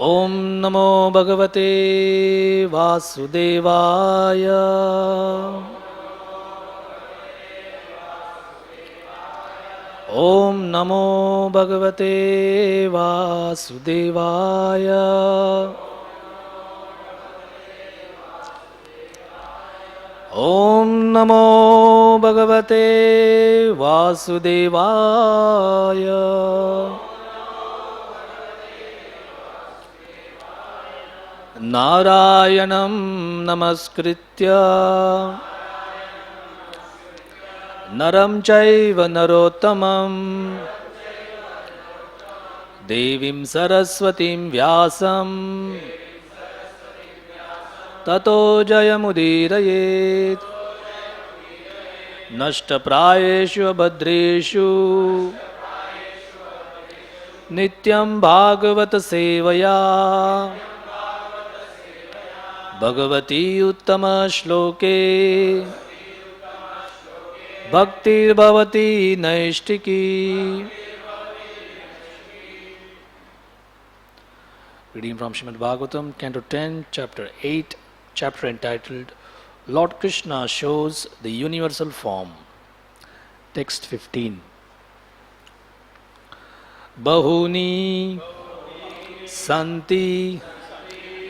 ओम नमो भगवते वासुदेवाय। ओम नमो भगवते वासुदेवाय। ओम नमो भगवते वासुदेवाय। नारायणं नमस्कृत्य नरं चैव नरोत्तमं देवीं सरस्वतीं व्यासं ततो जयमुदीरयेत्। नष्टप्रायेषु भद्रेषु नित्यं भागवत सेवया भगवती उत्तम श्लोके भक्तिर्भवती नैष्टिकी। Reading from Srimad Bhagavatam, Canto 10, Chapter 8, chapter entitled Lord Krishna Shows the Universal Form. Text 15. Bahuni Santi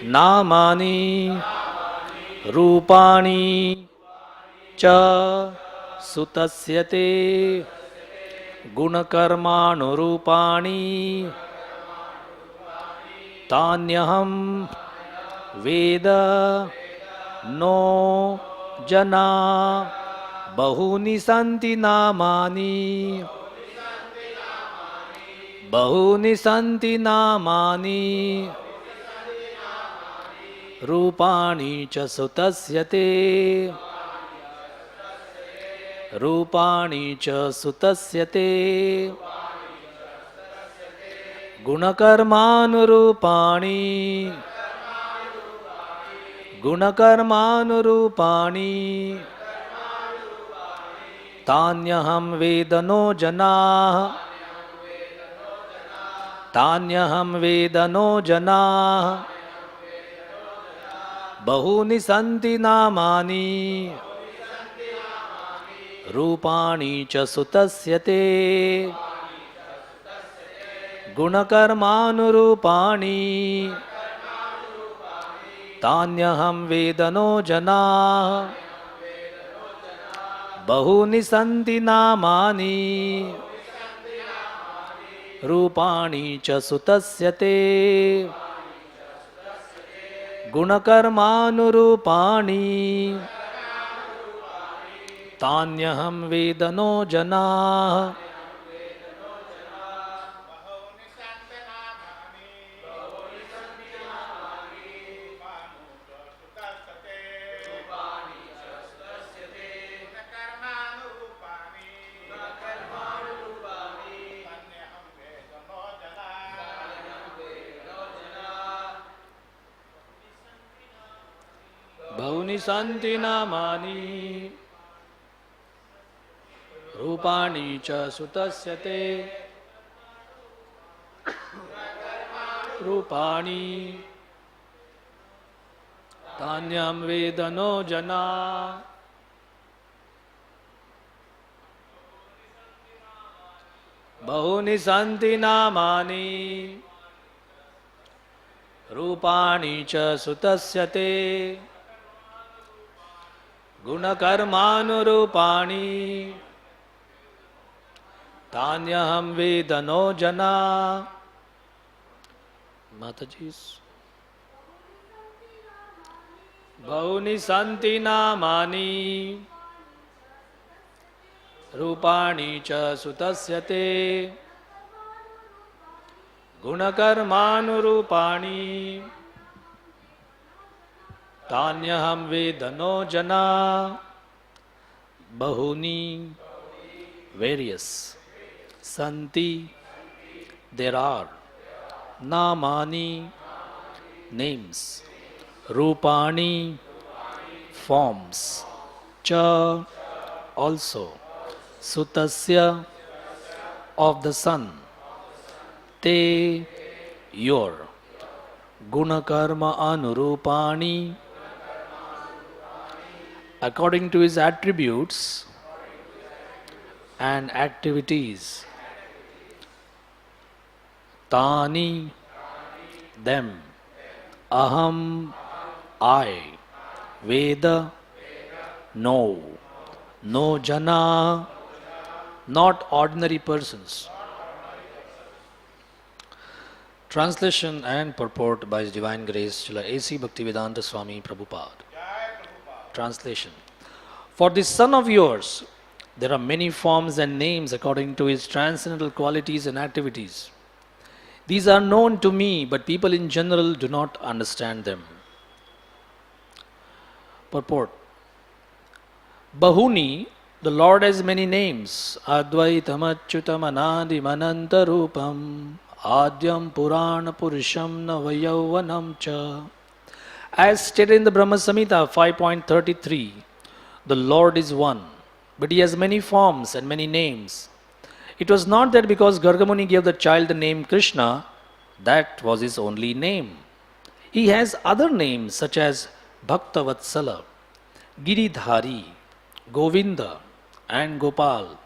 Namani Rupani Cha Sutasyate Gunakarmanurupani Tanyaham Veda No Jana Bahuni Santi Namani Bahuni Santi Namani Rupani Cha Sutasyate Rupani Cha Sutasyate Gunakarmanurupani Gunakarmanurupani Tanyaham Vedano Janah Tanyaham Vedano Janah Bahuni Santi Namani Rupani Cha Sutasyate Gunakarmanurupani Tanyaham Vedano Janah Bahuni Santi Namani Rupani Cha Sutasyate Gunakarmanurupani Tanyaham Vedano Janah Bahuni Santi Namani Rupani Cha Sutasyate Rupani Tanyam Vedano Jana Bahuni Santi Namani Rupani Cha Sutasyate Gunakarmanurupani Tanyaham Vedano Jana. Mataji's Bahuni Santi Namani Rupani Cha Sutasyate Gunakarmanurupani Tanyaham Vedano Jana. Bahuni various Santi there are Namani names Rupani forms Cha also Sutasya of the sun Te your gunakarma anurupani, according to his attributes and activities. Tani, them. Aham, I. Veda, no. No jana, not ordinary persons. Translation and purport by His Divine Grace Srila A.C. Bhaktivedanta Swami Prabhupada. Translation. For this son of yours, there are many forms and names according to his transcendental qualities and activities. These are known to me, but people in general do not understand them. Purport. Bahuni, the Lord has many names. Advaitam Achyutam Anadim Anantarupam Adyam Purana Purusham Navayauvanam Cha. As stated in the Brahma Samhita 5.33, the Lord is one, but he has many forms and many names. It was not that because Gargamuni gave the child the name Krishna, that was his only name. He has other names such as Bhaktavatsala, Giridhari, Govinda, and Gopal.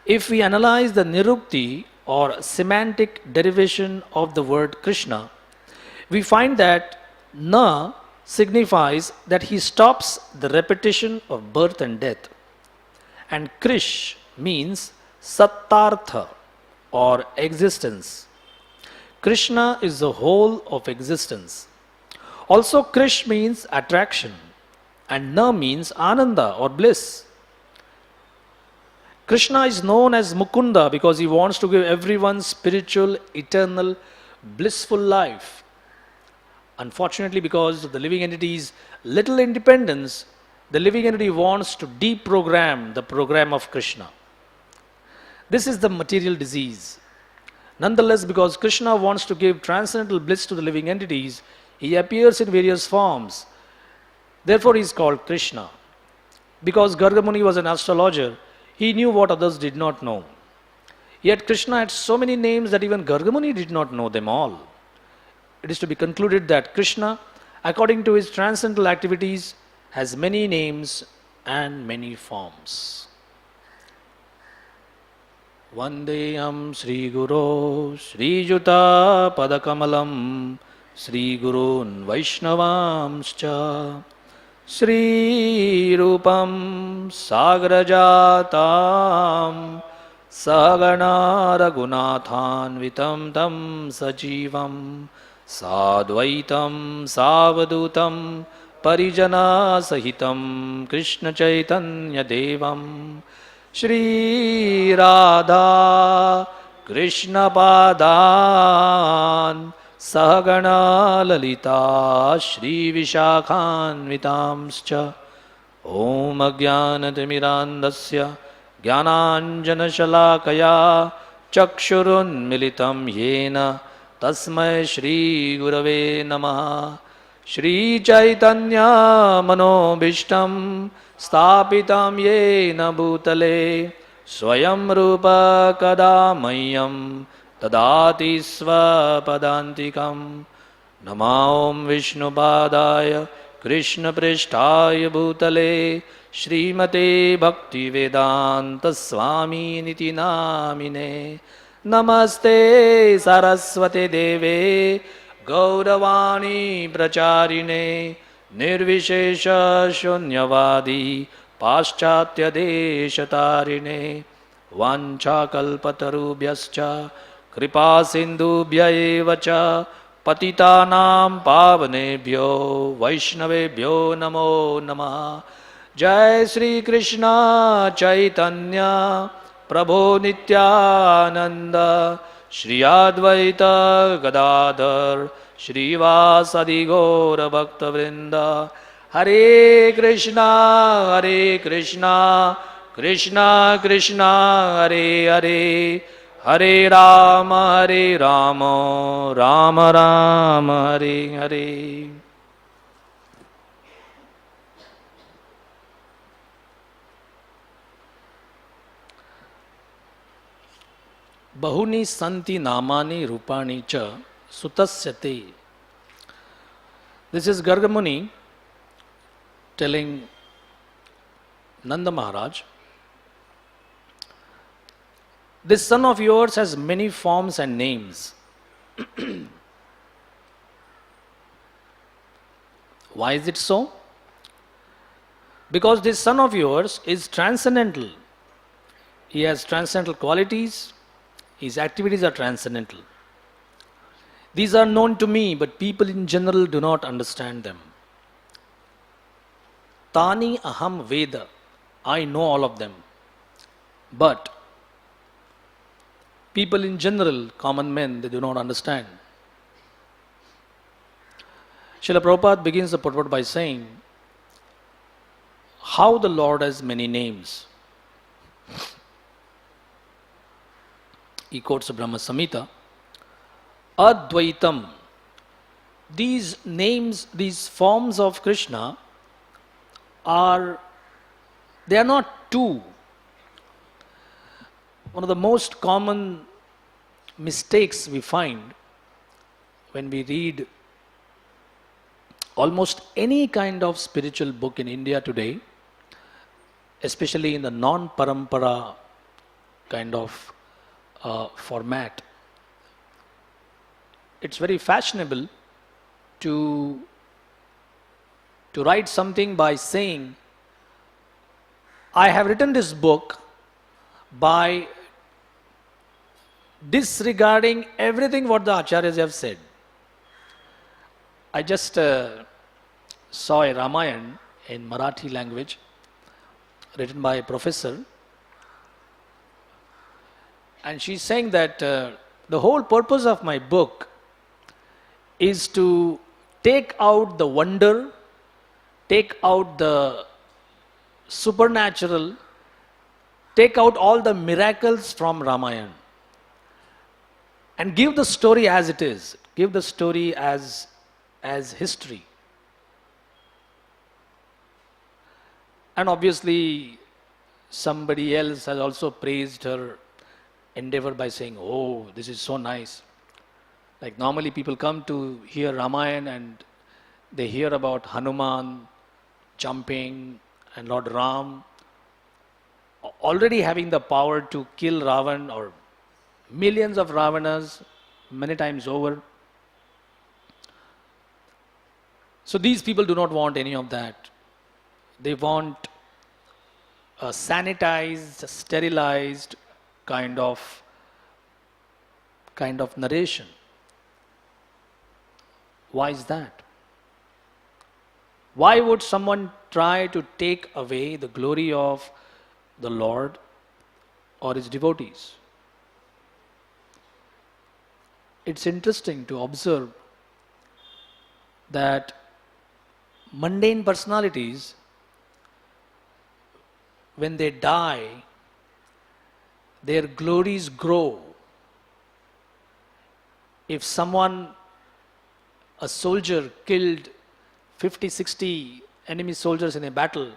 If we analyze the nirukti or semantic derivation of the word Krishna, we find that Na signifies that he stops the repetition of birth and death, and Krish means Sattartha or existence. Krishna is the whole of existence. Also, Krish means attraction, and Na means Ananda or bliss. Krishna is known as Mukunda because he wants to give everyone spiritual, eternal, blissful life. Unfortunately, because of the living entity's little independence, the living entity wants to deprogram the program of Krishna. This is the material disease. Nonetheless, because Krishna wants to give transcendental bliss to the living entities, he appears in various forms. Therefore, he is called Krishna. Because Gargamuni was an astrologer, he knew what others did not know. Yet Krishna had so many names that even Gargamuni did not know them all. It is to be concluded that Krishna, according to his transcendental activities, has many names and many forms. Vandeyam Sri Guru Sri Juta Padakamalam Sri Gurun Vaishnavamscha Sri Rupam Sagrajatam Sagana Raghunathan Vitam Tam Sajivam Sadvaitam Savadutam Parijana Sahitam Krishna Chaitanya Devam Shri Radha Krishna Padan Sahagana Lalita Shri Vishakhanvitamscha Om Ajnanatimirandasya Jnananjana Shalakaya Chakshurun Militam Yena Tasmai Shri Gurave Namaha Shri Chaitanya Manobhishtam Stapitam Yena Bhutale Swayam Rupa Kadamayyam Tadati Svapadantikam Namaom Vishnupadaya Krishna Prishtaya Bhutale Srimate Bhakti Vedanta Swami Niti Namine Namaste Saraswate Deve Gauravani Pracharine Nirvishesha Shunyavadi Paschatya Deshatarine Vanchakalpatarubhyascha Kripa Sindhubhya evacha Patitanam Pavanebhyo Vaishnavebhyo Namo Namaha Jai Sri Krishna Chaitanya Prabhu Nityananda Shri Advaita Gadadhar Shri Vasadi Gaura Bhakta Vrinda Hare Krishna Krishna Krishna Hare Hare Hare Rama Rama Rama Hare Hare. Bahuni santi namani rupani cha sutasyate This is Garga Muni telling Nanda Maharaj, this son of yours has many forms and names. Why is it so? Because this son of yours is transcendental. He has transcendental qualities. His activities are transcendental. These are known to me, but people in general do not understand them. Tani aham veda. I know all of them. But people in general, common men, they do not understand. Srila Prabhupada begins the purport by saying, how the Lord has many names. He quotes the Brahma Samhita, Advaitam. These names, these forms of Krishna they are not two. One of the most common mistakes we find when we read almost any kind of spiritual book in India today, especially in the non-parampara kind of format, it's very fashionable to write something by saying, I have written this book by disregarding everything what the acharyas have said. I just saw a Ramayana in Marathi language written by a professor, and she's saying that the whole purpose of my book is to take out the wonder, take out the supernatural, take out all the miracles from Ramayana and give the story as it is, give the story as history. And obviously somebody else has also praised her endeavor by saying, oh, this is so nice. Like normally people come to hear Ramayana and they hear about Hanuman jumping and Lord Ram already having the power to kill Ravan or millions of Ravanas many times over. So these people do not want any of that. They want a sanitized, sterilized kind of narration. Why is that? Why would someone try to take away the glory of the Lord or his devotees? It's interesting to observe that mundane personalities, when they die, their glories grow. If someone, a soldier, killed 50, 60 enemy soldiers in a battle,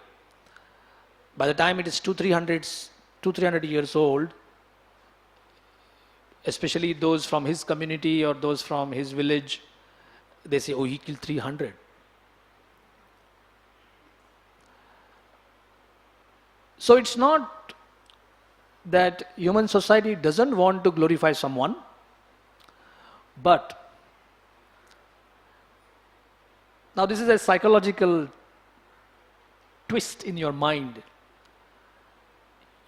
by the time it is 200-300 years old, especially those from his community or those from his village, they say, oh, he killed 300. So it's not that human society doesn't want to glorify someone, but now this is a psychological twist in your mind.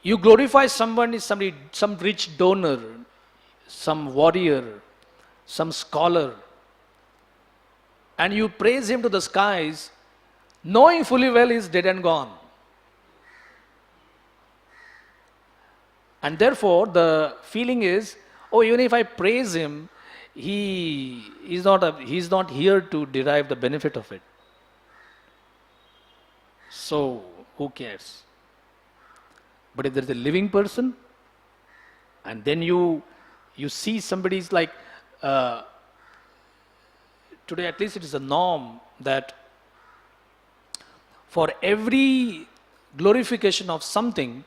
You glorify someone, some rich donor, some warrior, some scholar, and you praise him to the skies, knowing fully well he is dead and gone. And therefore, the feeling is, oh, even if I praise him, he's not here to derive the benefit of it. So, who cares? But if there is a living person, and then you see somebody's like, today at least it is a norm that for every glorification of something,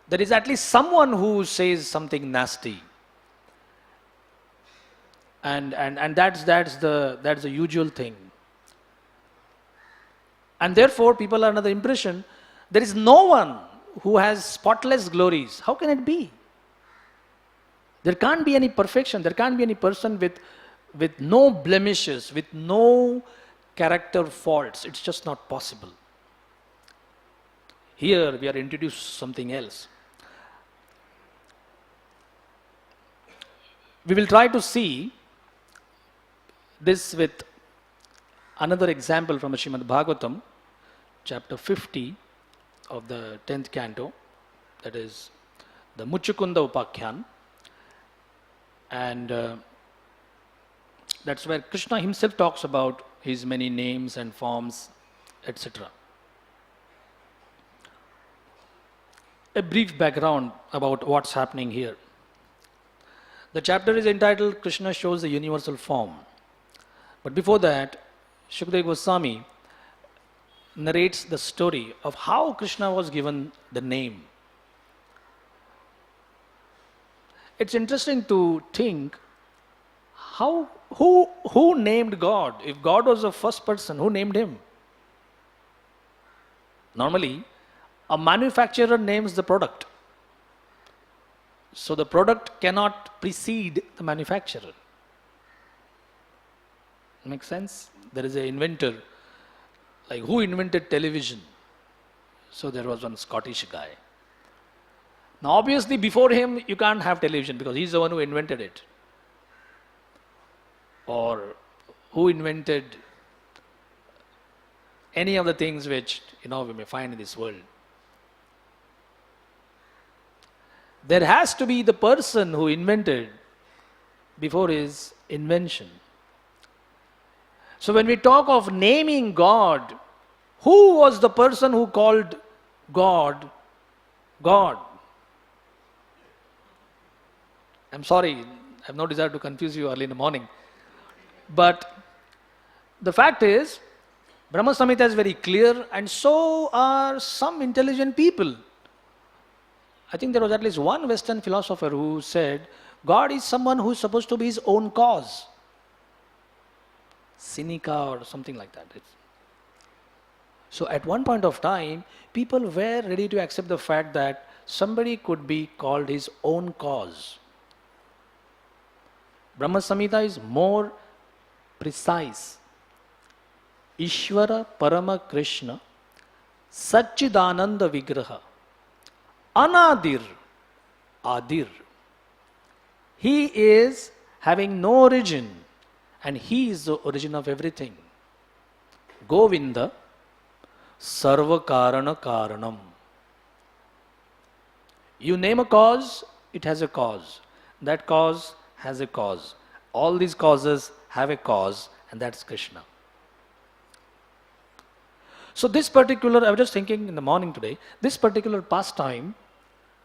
there is at least someone who says something nasty. And that's the usual thing. And therefore, people are under the impression there is no one who has spotless glories. How can it be? There can't be any perfection. There can't be any person with no blemishes, with no character faults. It's just not possible. Here we are introduced to something else. We will try to see this with another example from Srimad Bhagavatam, chapter 50 of the 10th canto, that is the Muchukunda Upakhyan. And that's where Krishna himself talks about his many names and forms, etc. A brief background about what's happening here. The chapter is entitled Krishna Shows the Universal Form. But before that, Shukadeva Goswami narrates the story of how Krishna was given the name. It's interesting to think who named God? If God was the first person, who named him? Normally, a manufacturer names the product. So the product cannot precede the manufacturer. Makes sense? There is an inventor, like who invented television? So there was one Scottish guy. Now obviously before him you can't have television because he's the one who invented it. Or who invented any of the things which we may find in this world. There has to be the person who invented before his invention. So when we talk of naming God, who was the person who called God, God? I'm sorry, I have no desire to confuse you early in the morning. But the fact is, Brahma Samhita is very clear, and so are some intelligent people. I think there was at least one Western philosopher who said, God is someone who is supposed to be his own cause. Seneca or something like that. So at one point of time, people were ready to accept the fact that somebody could be called his own cause. Brahma Samhita is more precise. Ishvara Parama Krishna Satchidananda Vigraha Anadir Adir. He is having no origin and he is the origin of everything. Govinda Sarva Karana Karanam. You name a cause, it has a cause. That cause has a cause. All these causes have a cause, and that's Krishna. So this particular, I was just thinking in the morning today, this particular pastime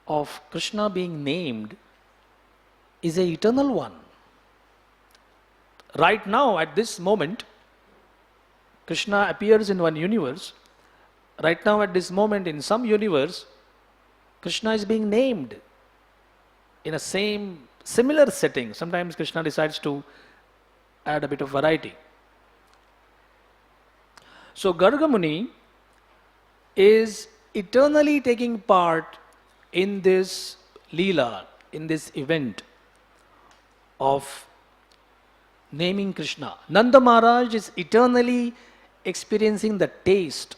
of Krishna being named is an eternal one. Right now, at this moment, Krishna appears in one universe. Right now, at this moment, in some universe, Krishna is being named in a similar setting. Sometimes Krishna decides to add a bit of variety. So Garga Muni is eternally taking part in this Leela, in this event of naming Krishna. Nanda Maharaj is eternally experiencing the taste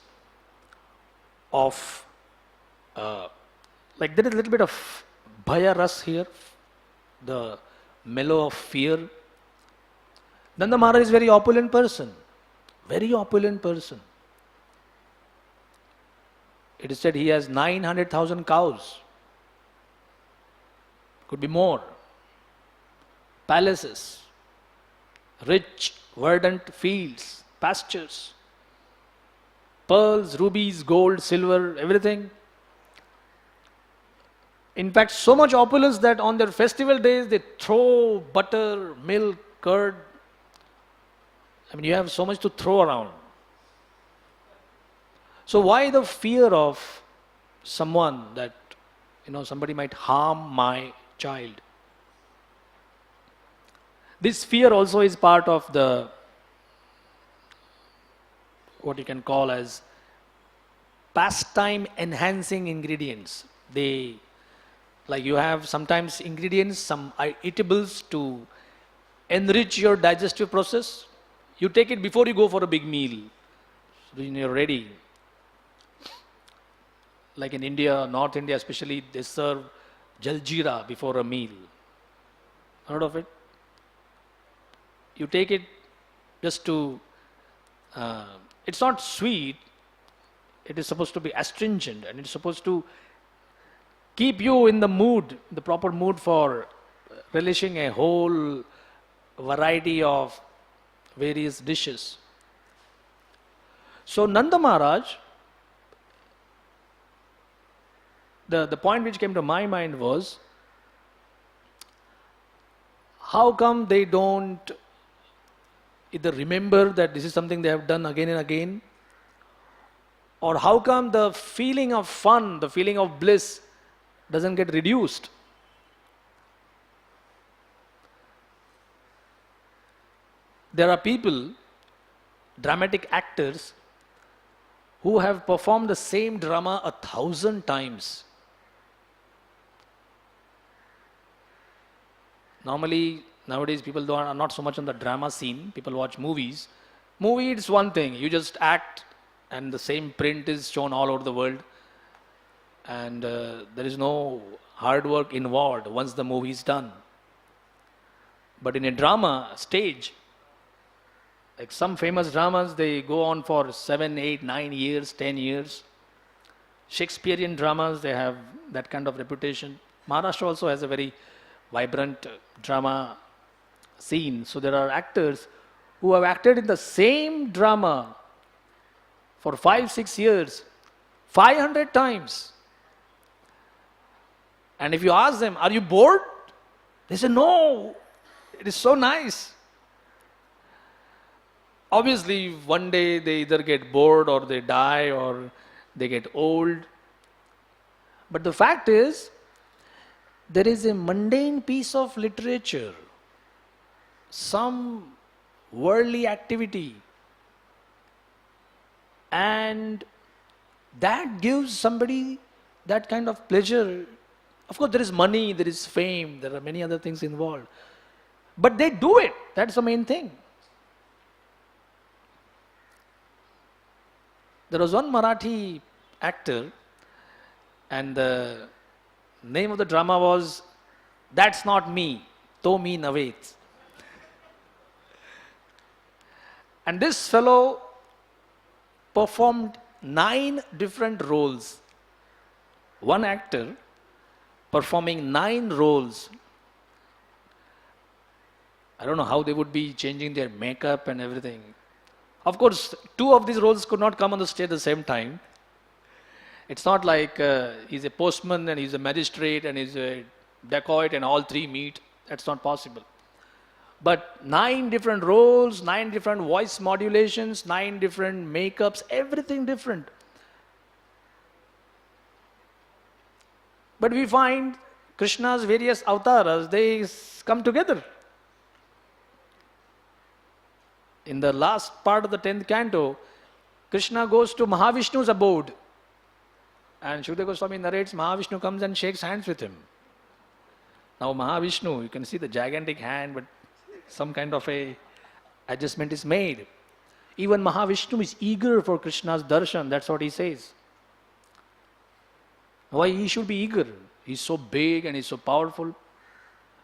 of, like there is a little bit of Bhaya Ras here, the mellow of fear. Nanda Maharaj is a very opulent person. Very opulent person. It is said he has 900,000 cows. Could be more. Palaces. Rich, verdant fields, pastures. Pearls, rubies, gold, silver, everything. In fact, so much opulence that on their festival days they throw butter, milk, curd. I mean, you have so much to throw around. So why the fear of someone that, somebody might harm my child? This fear also is part of the what you can call as pastime enhancing ingredients. They, like you have sometimes ingredients, some eatables to enrich your digestive process. You take it before you go for a big meal. So when you're ready, like in India, North India especially, they serve jaljeera before a meal. Heard of it? You take it just to, it's not sweet, it is supposed to be astringent and it's supposed to keep you in the mood, the proper mood for relishing a whole variety of various dishes. So Nanda Maharaj, the point which came to my mind was, how come they don't either remember that this is something they have done again and again, or how come the feeling of fun, the feeling of bliss doesn't get reduced? There are people, dramatic actors, who have performed the same drama 1,000 times. Normally, nowadays people are not so much on the drama scene. People watch movies. Movie, it's one thing. You just act and the same print is shown all over the world. And there is no hard work involved once the movie is done. But in a drama stage, like some famous dramas, they go on for 7, 8, 9 years, 10 years. Shakespearean dramas, they have that kind of reputation. Maharashtra also has a very vibrant drama scene. So there are actors who have acted in the same drama for 5, 6 years, 500 times. And if you ask them, are you bored? They say, no, it is so nice. Obviously, one day they either get bored or they die or they get old. But the fact is, there is a mundane piece of literature, some worldly activity, and that gives somebody that kind of pleasure. Of course, there is money, there is fame, there are many other things involved. But they do it. That's the main thing. There was one Marathi actor, and the name of the drama was That's Not Me, To Me Navet. And this fellow performed 9 different roles. One actor performing 9 roles. I don't know how they would be changing their makeup and everything. Of course, 2 of these roles could not come on the stage at the same time. It's not like he's a postman and he's a magistrate and he's a dacoit and all 3 meet. That's not possible. But 9 different roles, 9 different voice modulations, 9 different makeups, everything different. But we find Krishna's various avatars, they come together. In the last part of the 10th canto, Krishna goes to Mahavishnu's abode. And Shukadeva Goswami narrates, Mahavishnu comes and shakes hands with him. Now Mahavishnu, you can see the gigantic hand, but some kind of a adjustment is made. Even Mahavishnu is eager for Krishna's darshan, that's what he says. Why he should be eager? He's so big and he's so powerful.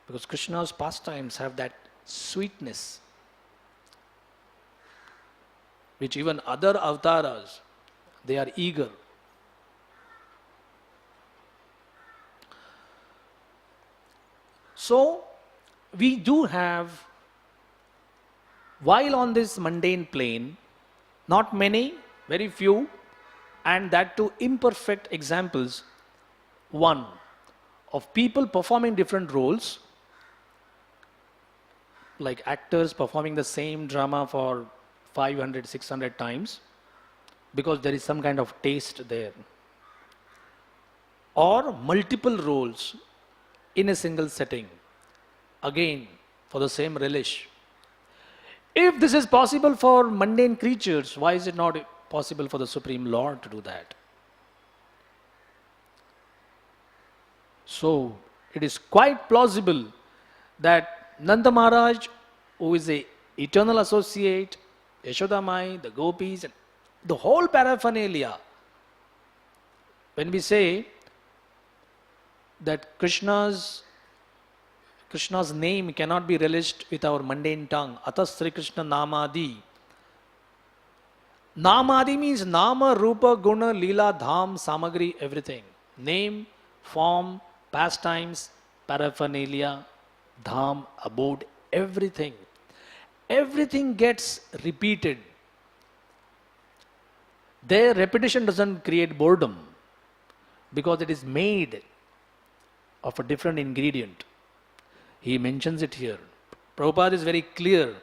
Because Krishna's pastimes have that sweetness, which even other avatars, they are eager. So, we do have, while on this mundane plane, not many, very few, and that too imperfect examples, one, of people performing different roles, like actors performing the same drama for 500, 600 times, because there is some kind of taste there. Or multiple roles in a single setting, again, for the same relish. If this is possible for mundane creatures, why is it not possible for the Supreme Lord to do that? So, it is quite plausible that Nanda Maharaj, who is a eternal associate, Yashoda Mai, the gopis, and the whole paraphernalia, when we say that Krishna's name cannot be relished with our mundane tongue, Atas Sri Krishna Namadi. Namadi means Nama, Rupa, Guna, Leela, Dham, Samagri, everything. Name, form, pastimes, paraphernalia, Dham, abode, everything. Everything gets repeated. Their repetition doesn't create boredom because it is made of a different ingredient. He mentions it here. Prabhupada is very clear.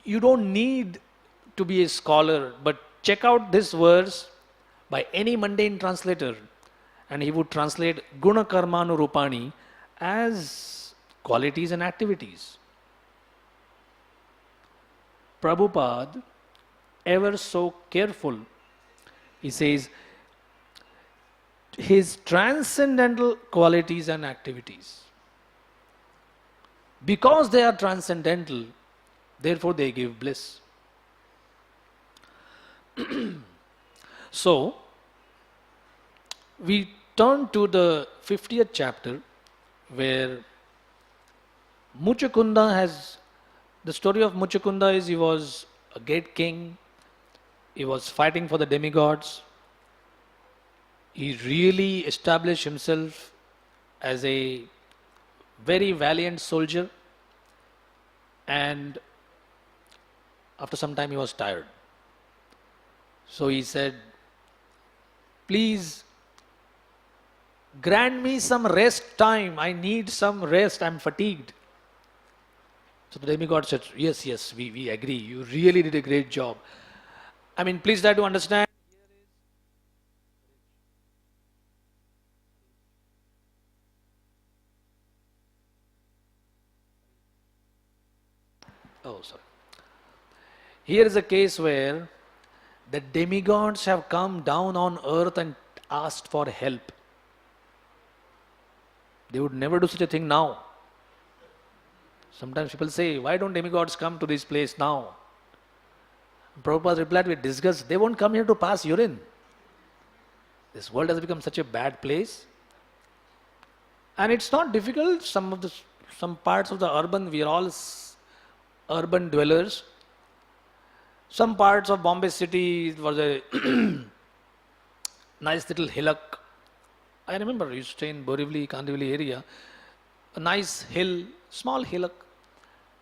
You don't need to be a scholar, but check out this verse by any mundane translator, and he would translate Guna Karmanu Rupani as qualities and activities. Prabhupada, ever so careful, he says, his transcendental qualities and activities. Because they are transcendental, therefore they give bliss. So, we turn to the 50th chapter where Muchukunda has, the story of Muchukunda is he was a great king, he was fighting for the demigods, he really established himself as a very valiant soldier, and after some time he was tired. So he said, please grant me some rest time, I need some rest, I'm fatigued. So the demigod said, yes, we agree, you really did a great job. I mean, please try to understand. Oh, sorry. Here is a case where the demigods have come down on earth and asked for help. They would never do such a thing now. Sometimes people say, why don't demigods come to this place now? Prabhupada replied with disgust, they won't come here to pass urine. This world has become such a bad place. And it's not difficult. Some parts of the urban, we are all urban dwellers. Some parts of Bombay city, it was a nice little hillock. I remember I used to stay in Borivali, Kandivali area. A nice hill, small hillock.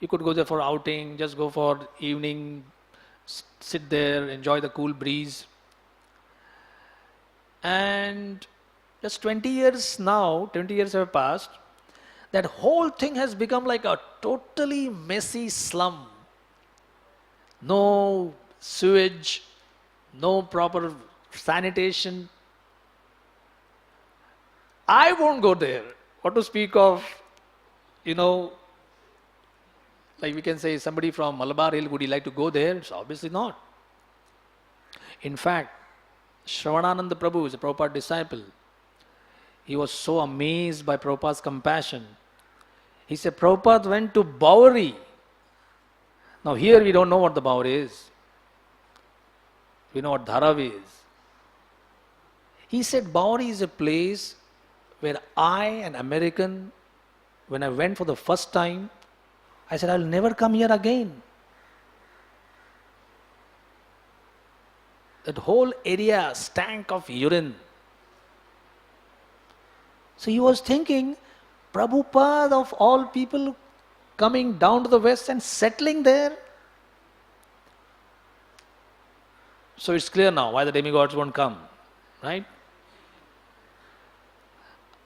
You could go there for outing, just go for evening, sit there, enjoy the cool breeze. And just 20 years now, 20 years have passed, that whole thing has become like a totally messy slum. No sewage, no proper sanitation. I won't go there. What to speak of, like we can say somebody from Malabar Hill, would he like to go there? It's obviously not. In fact, Shravanananda Prabhu is a Prabhupada disciple. He was so amazed by Prabhupada's compassion. He said, Prabhupada went to Bowery. Now here we don't know what the Bowery is. We know what Dharavi is. He said, Bowery is a place where I, an American, when I went for the first time, I said, I'll never come here again. That whole area stank of urine. So he was thinking, Prabhupada of all people coming down to the West and settling there. So it's clear now why the demigods won't come, right?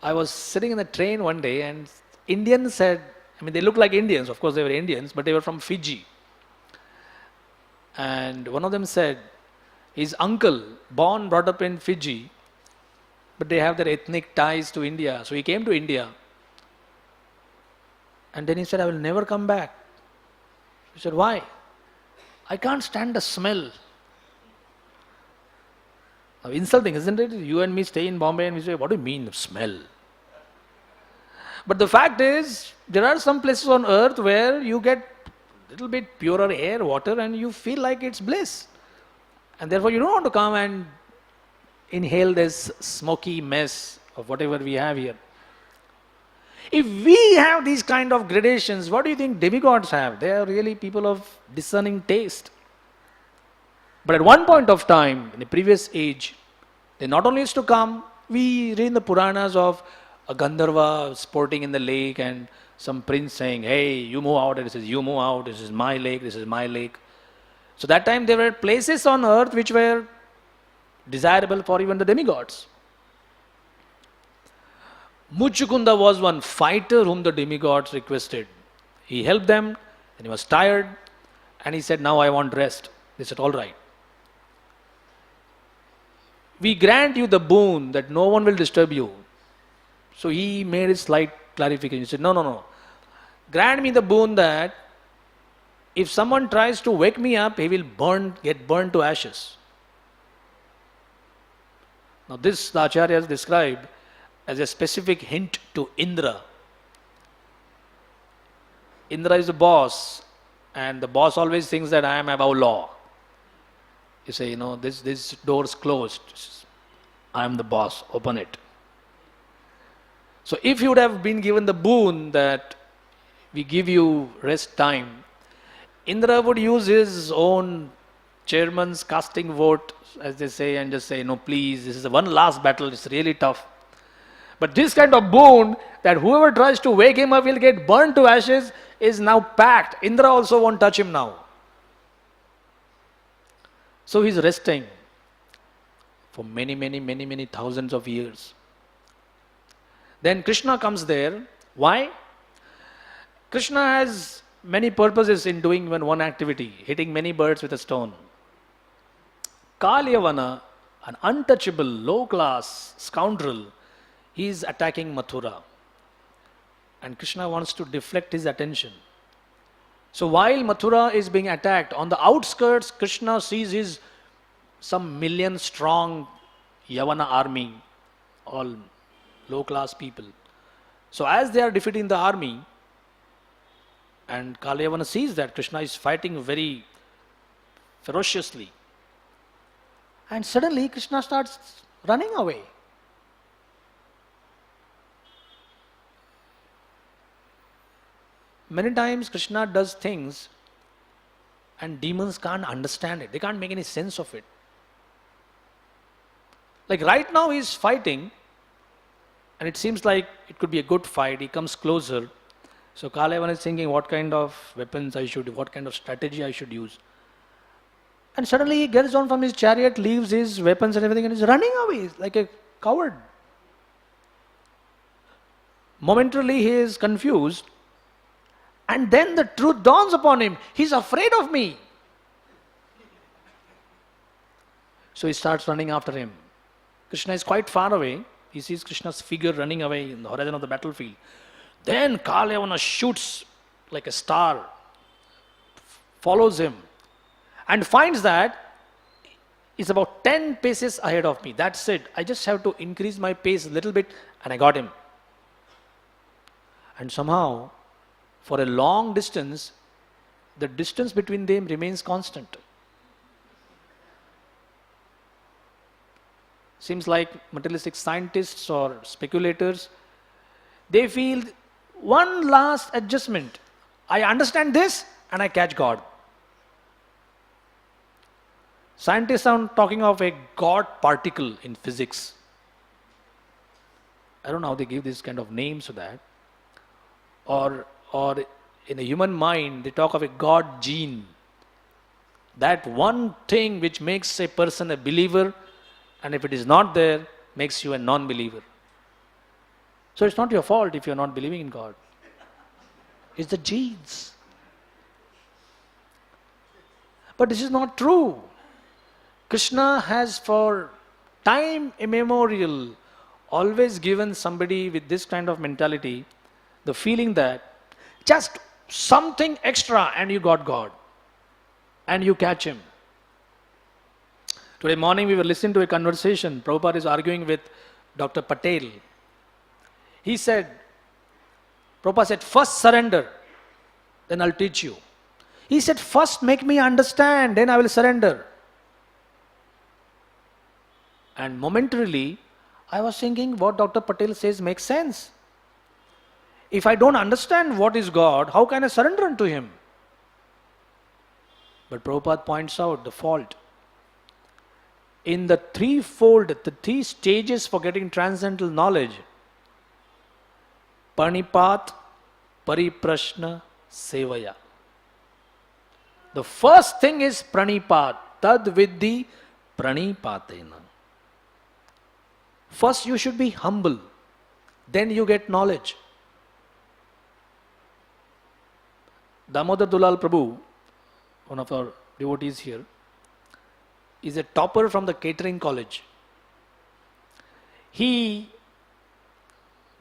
I was sitting in the train one day and Indians said, they look like Indians, of course they were Indians, but they were from Fiji. And one of them said, his uncle, born, brought up in Fiji, but they have their ethnic ties to India. So he came to India. And then he said, I will never come back. He said, why? I can't stand the smell. Now, insulting, isn't it? You and me stay in Bombay and we say, what do you mean, the smell? But the fact is, there are some places on earth where you get a little bit purer air, water, and you feel like it's bliss. And therefore, you don't want to come and inhale this smoky mess of whatever we have here. If we have these kind of gradations, what do you think demigods have? They are really people of discerning taste. But at one point of time, in the previous age, they not only used to come, we read in the Puranas of a Gandharva sporting in the lake and some prince saying, hey, you move out, and he says, you move out, this is my lake, this is my lake. So that time there were places on earth which were desirable for even the demigods. Muchukunda was one fighter whom the demigods requested. He helped them, and he was tired, and he said, now I want rest. They said, all right. We grant you the boon that no one will disturb you. So he made a slight clarification. He said, no. Grant me the boon that if someone tries to wake me up, he will get burned to ashes. Now this, the Acharyas describe as a specific hint to Indra. Indra is the boss, and the boss always thinks that I am above law. You say, this door is closed. I am the boss, open it. So if you would have been given the boon that we give you rest time, Indra would use his own chairman's casting vote, as they say, and just say, no, please, this is the one last battle, it's really tough. But this kind of boon that whoever tries to wake him up will get burned to ashes is now packed. Indra also won't touch him now. So he's resting for many thousands of years. Then Krishna comes there. Why? Krishna has many purposes in doing even one activity, hitting many birds with a stone. Kalyavana, an untouchable, low-class scoundrel, he is attacking Mathura. And Krishna wants to deflect his attention. So while Mathura is being attacked, on the outskirts, Krishna sees some million-strong Yavana army, all low-class people. So as they are defeating the army, and Kalyavana sees that Krishna is fighting very ferociously, and suddenly Krishna starts running away. Many times Krishna does things and demons can't understand it. They can't make any sense of it. Like right now he is fighting and it seems like it could be a good fight. He comes closer. So Kalyavana is thinking what kind of weapons I should, what kind of strategy I should use. And suddenly he gets down from his chariot, leaves his weapons and everything and is running away like a coward. Momentarily he is confused. And then the truth dawns upon him. He's afraid of me. So he starts running after him. Krishna is quite far away. He sees Krishna's figure running away in the horizon of the battlefield. Then Kalyavana shoots like a star, follows him, and finds that he's about 10 paces ahead of me. That's it. I just have to increase my pace a little bit, and I got him. And somehow, for a long distance, the distance between them remains constant. Seems like materialistic scientists or speculators, they feel one last adjustment. I understand this and I catch God. Scientists are talking of a God particle in physics. I don't know how they give this kind of names to that. Or in a human mind, they talk of a God gene. That one thing which makes a person a believer, and if it is not there, makes you a non-believer. So it's not your fault if you're not believing in God. It's the genes. But this is not true. Krishna has for time immemorial always given somebody with this kind of mentality the feeling that Just something extra and you got God. And you catch him. Today morning we were listening to a conversation. Prabhupada is arguing with Dr. Patel. He said, Prabhupada said, first surrender, then I'll teach you. He said, first make me understand, then I will surrender. And momentarily, I was thinking what Dr. Patel says makes sense. If I don't understand what is God, how can I surrender unto him? But Prabhupada points out the fault. In the the three stages for getting transcendental knowledge, Panipat, Pariprashna, Sevaya. The first thing is Pranipat, Tad Vidhi Pranipatena. First you should be humble, then you get knowledge. Damodar Dulal Prabhu, one of our devotees here, is a topper from the catering college. He,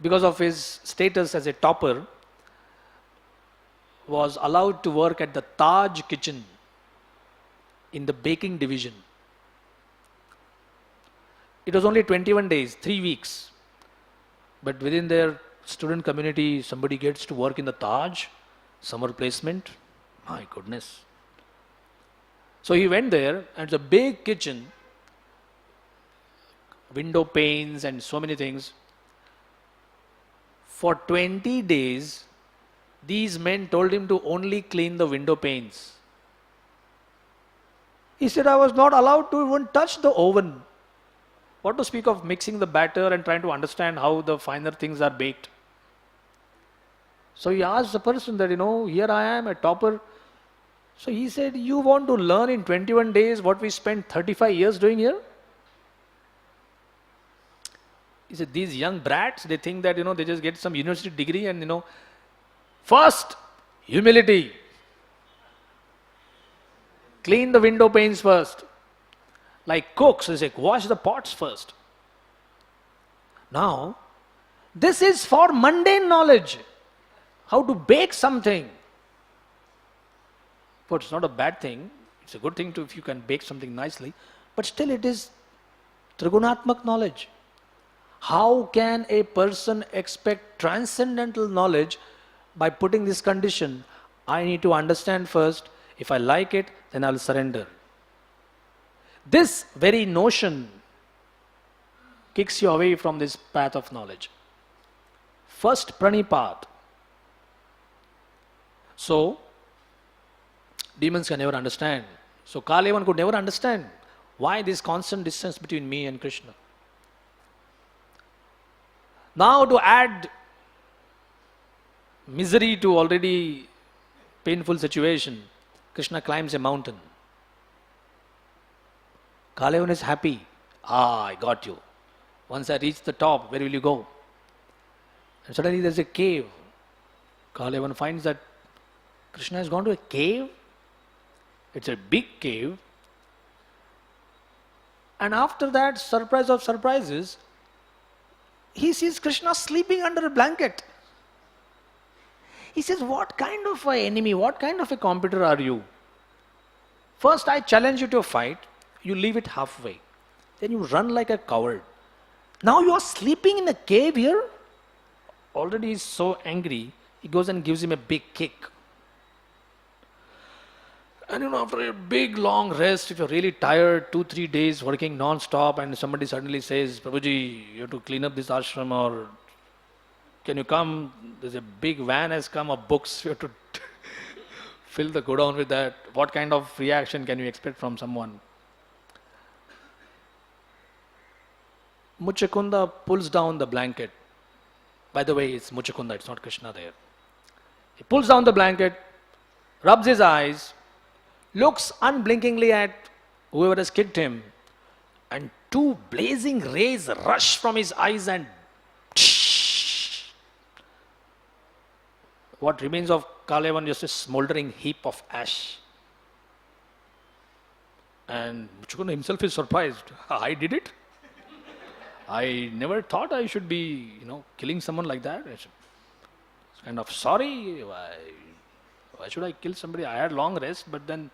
because of his status as a topper, was allowed to work at the Taj kitchen in the baking division. It was only 21 days, 3 weeks. But within their student community, somebody gets to work in the Taj, summer placement. My goodness. So he went there, and it's a big kitchen, window panes and so many things. For 20 days, these men told him to only clean the window panes. He said, I was not allowed to even touch the oven. What to speak of mixing the batter and trying to understand how the finer things are baked. So he asked the person that, here I am, a topper. So he said, you want to learn in 21 days what we spent 35 years doing here? He said, these young brats, they think that, they just get some university degree and, first, humility. Clean the window panes first. Like cooks, they say, wash the pots first. Now, this is for mundane knowledge. How to bake something. But it's not a bad thing. It's a good thing if you can bake something nicely. But still it is Trigunatmak knowledge. How can a person expect transcendental knowledge by putting this condition? I need to understand first. If I like it, then I'll surrender. This very notion kicks you away from this path of knowledge. First, Pranipat. So, demons can never understand. So, Kalevan could never understand why this constant distance between me and Krishna. Now, to add misery to already painful situation, Krishna climbs a mountain. Kalevan is happy. I got you. Once I reach the top, where will you go? And suddenly there's a cave. Kalevan finds that Krishna has gone to a cave. It's a big cave. And after that, surprise of surprises, he sees Krishna sleeping under a blanket. He says, what kind of an enemy, what kind of a competitor are you? First, I challenge you to a fight. You leave it halfway. Then you run like a coward. Now you are sleeping in a cave here? Already he's so angry, he goes and gives him a big kick. And after a big long rest, if you're really tired, 2-3 days working non-stop, and somebody suddenly says, Prabhuji, you have to clean up this ashram, or can you come? There's a big van has come of books, you have to fill the godown with that. What kind of reaction can you expect from someone? Muchakunda pulls down the blanket. By the way, it's Muchakunda, it's not Krishna there. He pulls down the blanket, rubs his eyes, looks unblinkingly at whoever has kicked him, and 2 blazing rays rush from his eyes and what remains of Kalevan just a smoldering heap of ash. And Muchakunda himself is surprised. I did it? I never thought I should be, killing someone like that. kind of sorry, why should I kill somebody? I had long rest, but then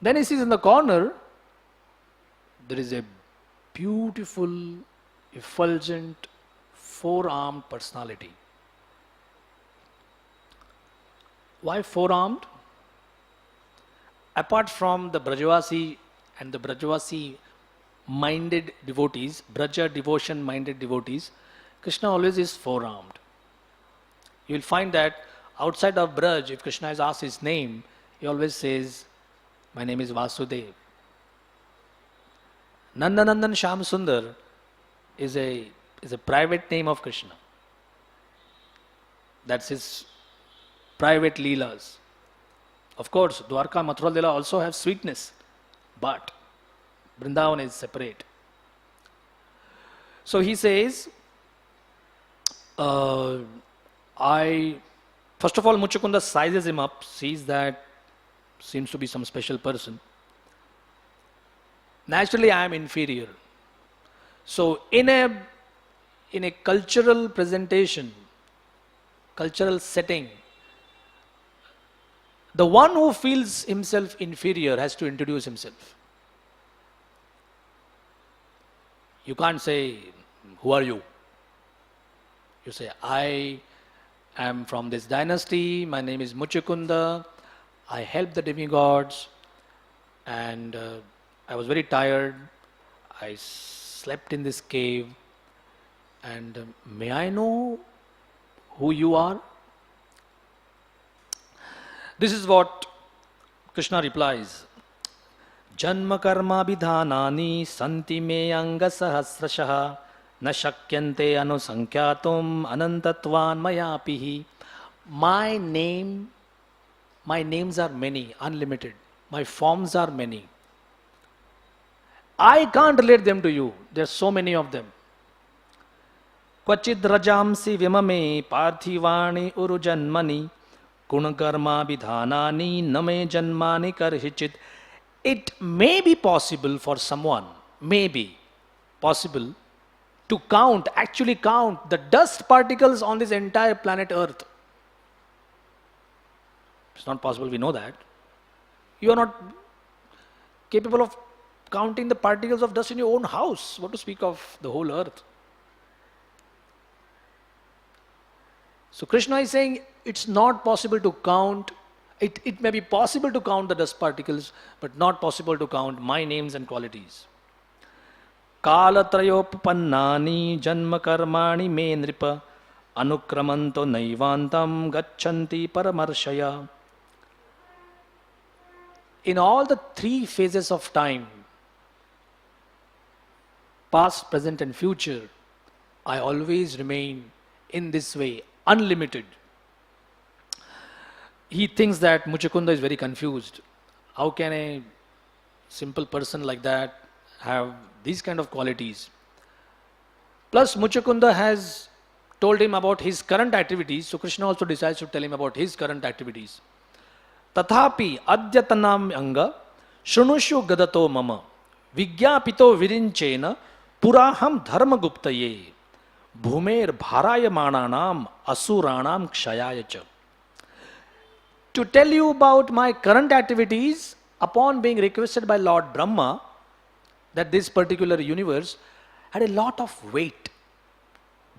he sees in the corner there is a beautiful, effulgent, four-armed personality. Why four-armed? Apart from the Brajavasi and the Brajavasi minded devotees, Braja devotion minded devotees, Krishna always is four-armed. You will find that outside of Braj, if Krishna is asked his name, he always says, my name is Vasudev. Nandanandan Shyam Sundar is a private name of Krishna. That's his private leelas. Of course, Dwarka, Mathura Leela also have sweetness, but Vrindavan is separate. So he says, first of all, Muchukunda sizes him up, sees that seems to be some special person. Naturally, I am inferior. So in a cultural presentation, cultural setting, the one who feels himself inferior has to introduce himself. You can't say, who are you? You say, I am from this dynasty, my name is Muchukunda, I help the demigods, and I was very tired, I slept in this cave, and may I know who you are? This is what Krishna replies. Janma karma vidhanani santi me anga sahasrashaha na shakyante anusankyatum anantatvan mayapihi. My names are many, unlimited. My forms are many. I can't relate them to you. There are so many of them. Kvachid rajamsi vimame parthivani urujanmani gunakarma vidhanani name janmani karhichit. It may be possible for someone, maybe possible, to actually count the dust particles on this entire planet Earth. It's not possible, we know that. You are not capable of counting the particles of dust in your own house, what to speak of the whole earth. So Krishna is saying it's not possible to count, it may be possible to count the dust particles, but not possible to count my names and qualities. Kalatrayopannani janma karmani me nripa anukramanto naivantam gachanti paramarshaya. In all the three phases of time, past, present and future, I always remain in this way, unlimited. He thinks that Muchukunda is very confused. How can a simple person like that have these kind of qualities? Plus Muchukunda has told him about his current activities, so Krishna also decides to tell him about his current activities. Tathapi adyatanam anga shrunushu gadato mama vigyapito virinchena puraham dharmaguptaye bhumer bharayamananam asuranam kshayayacha. To tell you about my current activities, upon being requested by Lord Brahma that this particular universe had a lot of weight.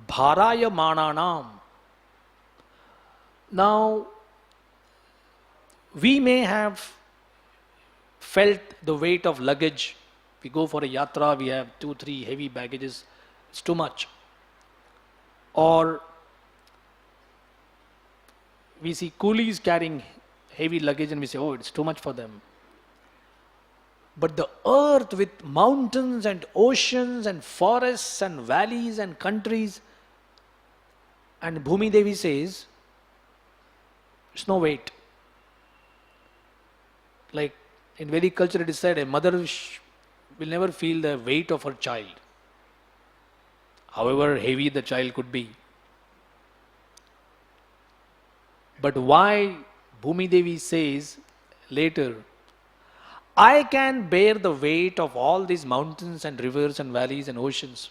Bharayamananam. Now, we may have felt the weight of luggage. We go for a yatra, we have 2-3 heavy baggages, it's too much. Or we see coolies carrying heavy luggage and we say, oh, it's too much for them. But the earth with mountains and oceans and forests and valleys and countries, and Bhumi Devi says, it's no weight. Like in Vedic culture it is said, a mother will never feel the weight of her child, however heavy the child could be. But why Bhumi Devi says later, I can bear the weight of all these mountains and rivers and valleys and oceans,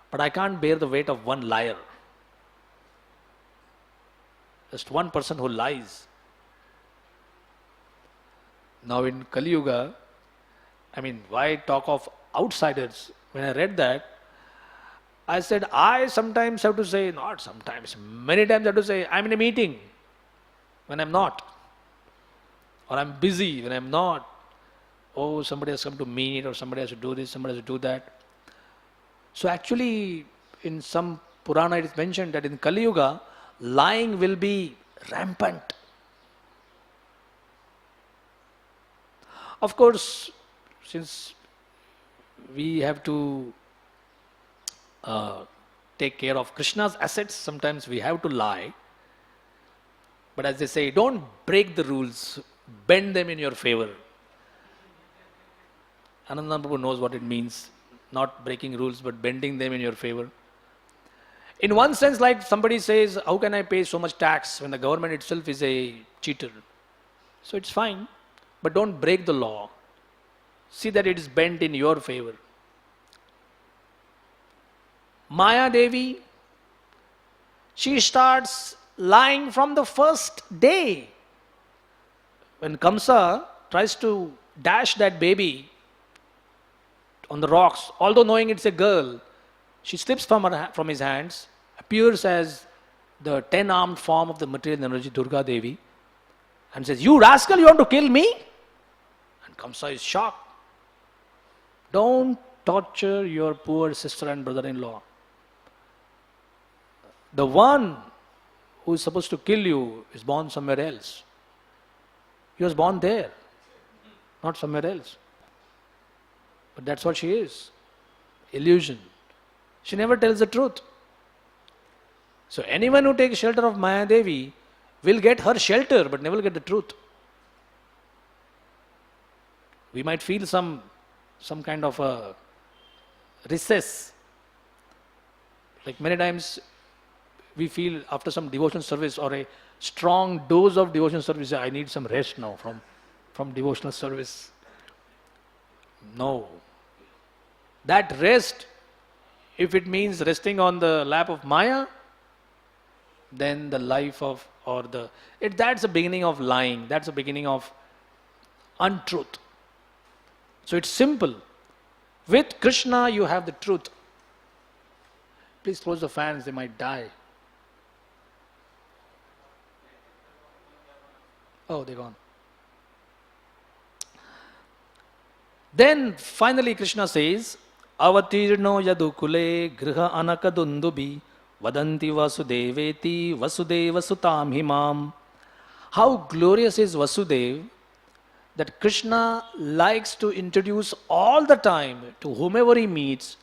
but I can't bear the weight of one liar. Just one person who lies. Now in Kali Yuga, why talk of outsiders? When I read that, I said, I sometimes have to say, not sometimes, many times I have to say, I'm in a meeting when I'm not. Or I'm busy when I'm not. Oh, somebody has come to meet, or somebody has to do this, somebody has to do that. So actually, in some Purana it is mentioned that in Kali Yuga, lying will be rampant. Of course, since we have to take care of Krishna's assets, sometimes we have to lie. But as they say, don't break the rules, bend them in your favor. Ananda Prabhu knows what it means, not breaking rules, but bending them in your favor. In one sense, like somebody says, how can I pay so much tax when the government itself is a cheater? So it's fine, but don't break the law. See that it is bent in your favor. Maya Devi, she starts lying from the first day. When Kamsa tries to dash that baby on the rocks, although knowing it's a girl, she slips from his hands, appears as the 10-armed form of the material energy, Durga Devi, and says, "You rascal, you want to kill me?" And Kamsa is shocked. Don't torture your poor sister and brother-in-law. The one who is supposed to kill you is born somewhere else. He was born there, not somewhere else. But that's what she is. Illusion. She never tells the truth. So anyone who takes shelter of Maya Devi will get her shelter, but never get the truth. We might feel some kind of a recess. Like many times we feel after some devotional service or a strong dose of devotional service, I need some rest now from devotional service. No. That rest, if it means resting on the lap of Maya, then the life of, that's the beginning of lying, that's the beginning of untruth. So it's simple. With Krishna you have the truth. Please close the fans, they might die. Oh, they're gone. Then finally Krishna says, Avatirno yadukule griha anakadundubi vadanti vasudeveti vasudeva sutam himam. How glorious is Vasudev that Krishna likes to introduce all the time to whomever he meets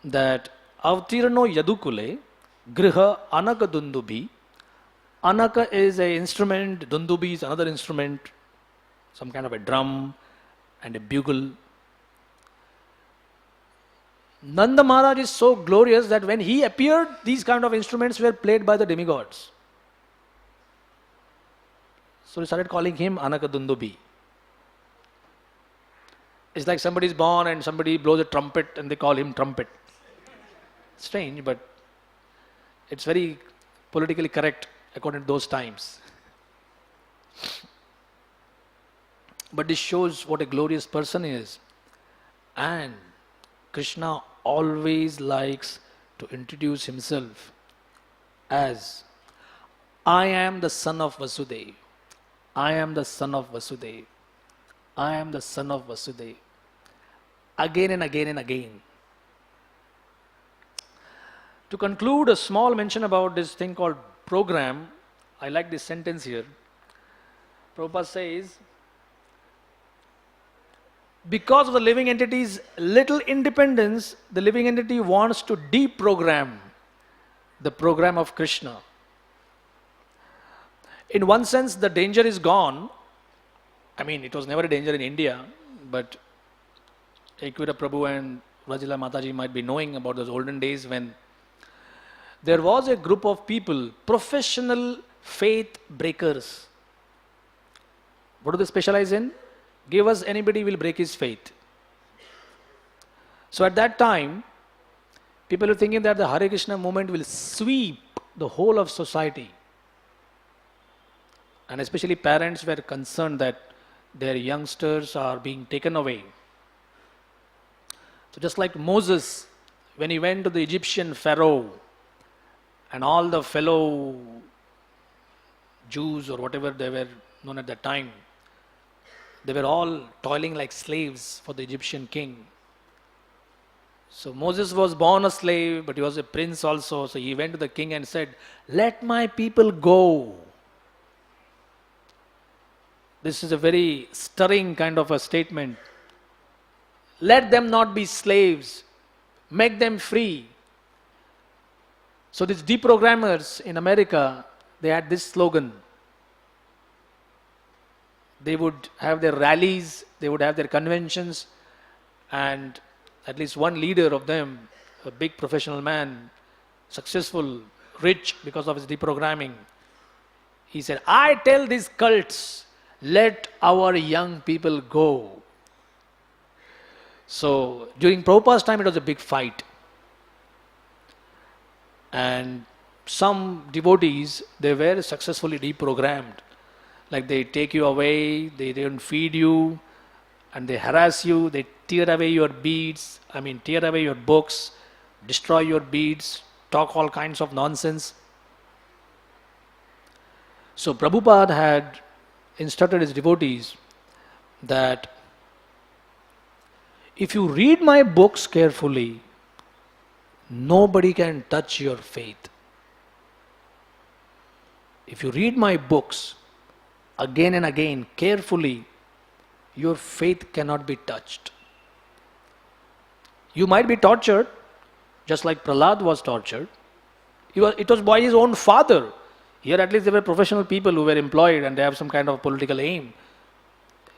that Avatirno yadukule griha anakadundubi. Anaka is an instrument, dundubi is another instrument, some kind of a drum and a bugle. Nanda Maharaj is so glorious that when he appeared, these kind of instruments were played by the demigods. So we started calling him Anaka Dundubi. It's like somebody is born and somebody blows a trumpet and they call him trumpet. Strange, but it's very politically correct according to those times. But this shows what a glorious person is. And Krishna always likes to introduce himself as, I am the son of Vasudeva. I am the son of Vasudeva. I am the son of Vasudeva. Again and again and again. To conclude, a small mention about this thing called program. I like this sentence here. Prabhupada says, because of the living entity's little independence, the living entity wants to deprogram the program of Krishna. In one sense, the danger is gone. It was never a danger in India, but Ekvira Prabhu and Rajila Mataji might be knowing about those olden days when there was a group of people, professional faith breakers. What do they specialize in? Give us anybody will break his faith. So at that time, people were thinking that the Hare Krishna movement will sweep the whole of society. And especially parents were concerned that their youngsters are being taken away. So just like Moses, when he went to the Egyptian Pharaoh and all the fellow Jews or whatever they were known at that time, they were all toiling like slaves for the Egyptian king. So Moses was born a slave, but he was a prince also. So he went to the king and said, "Let my people go." This is a very stirring kind of a statement. Let them not be slaves. Make them free. So these deprogrammers in America, they had this slogan. They would have their rallies, they would have their conventions, and at least one leader of them, a big professional man, successful, rich because of his deprogramming, he said, "I tell these cults, let our young people go." So during Prabhupada's time, it was a big fight. And some devotees, they were successfully deprogrammed. Like they take you away, they don't feed you, and they harass you, they tear away your beads, tear away your books, destroy your beads, talk all kinds of nonsense. So Prabhupada had instructed his devotees that if you read my books carefully, nobody can touch your faith. If you read my books again and again carefully, your faith cannot be touched. You might be tortured, just like Prahlad was tortured. It was by his own father. Here at least there were professional people who were employed and they have some kind of political aim.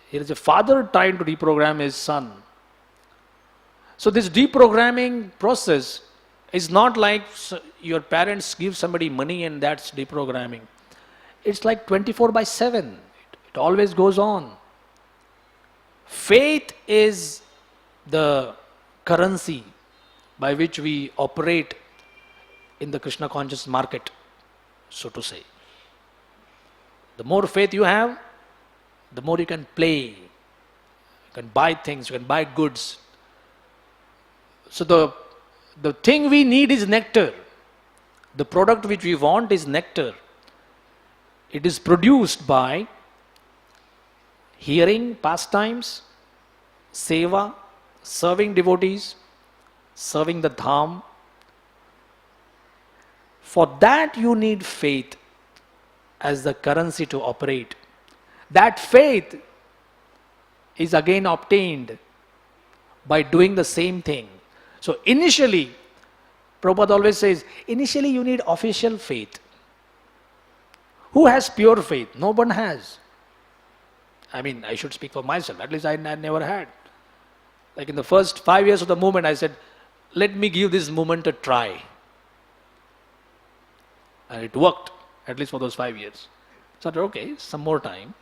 Here is a father trying to deprogram his son. So this deprogramming process is not like your parents give somebody money and that's deprogramming. It's like 24/7. It always goes on. Faith is the currency by which we operate in the Krishna conscious market, so to say. The more faith you have, the more you can play. You can buy things, you can buy goods. So the thing we need is nectar. The product which we want is nectar. It is produced by hearing pastimes, seva, serving devotees, serving the dham. For that you need faith as the currency to operate. That faith is again obtained by doing the same thing. So initially, Prabhupada always says, initially you need official faith. Who has pure faith? No one has. I should speak for myself. At least I never had. Like in the first 5 years of the movement, I said, let me give this movement a try. And it worked, at least for those 5 years. So I thought, okay, some more time.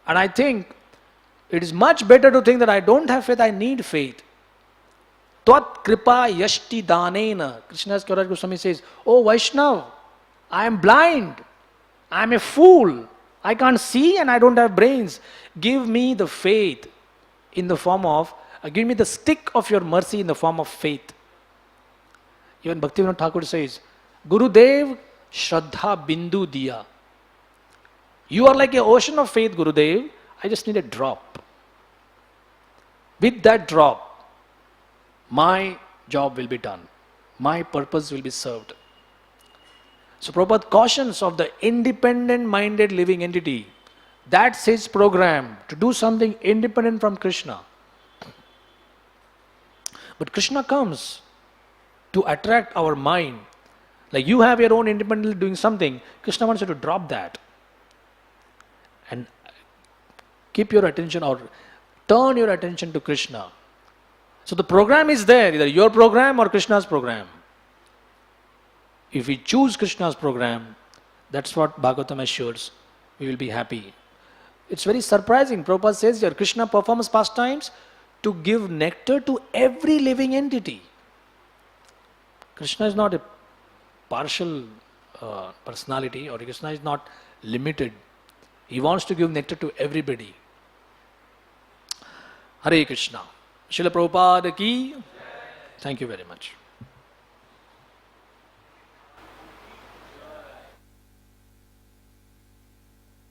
And I think it is much better to think that I don't have faith, I need faith. Tvat kripa yashti danena. Krishnadas Kaviraj Goswami says, "Oh Vaishnav, I am blind. I am a fool. I can't see and I don't have brains. Give me the faith in the form of, give me the stick of your mercy in the form of faith." Even Bhaktivinoda Thakur says, "Gurudev Shraddha Bindu Diya." You are like an ocean of faith, Gurudev. I just need a drop. With that drop, my job will be done. My purpose will be served. So Prabhupada cautions of the independent-minded living entity. That's his program, to do something independent from Krishna. But Krishna comes to attract our mind. Like you have your own independently doing something, Krishna wants you to drop that. And keep your attention or turn your attention to Krishna. So the program is there, either your program or Krishna's program. If we choose Krishna's program, that's what Bhagavatam assures, we will be happy. It's very surprising. Prabhupada says here, Krishna performs pastimes to give nectar to every living entity. Krishna is not a partial personality, or Krishna is not limited. He wants to give nectar to everybody. Hare Krishna. Srila Prabhupada ki. Thank you very much.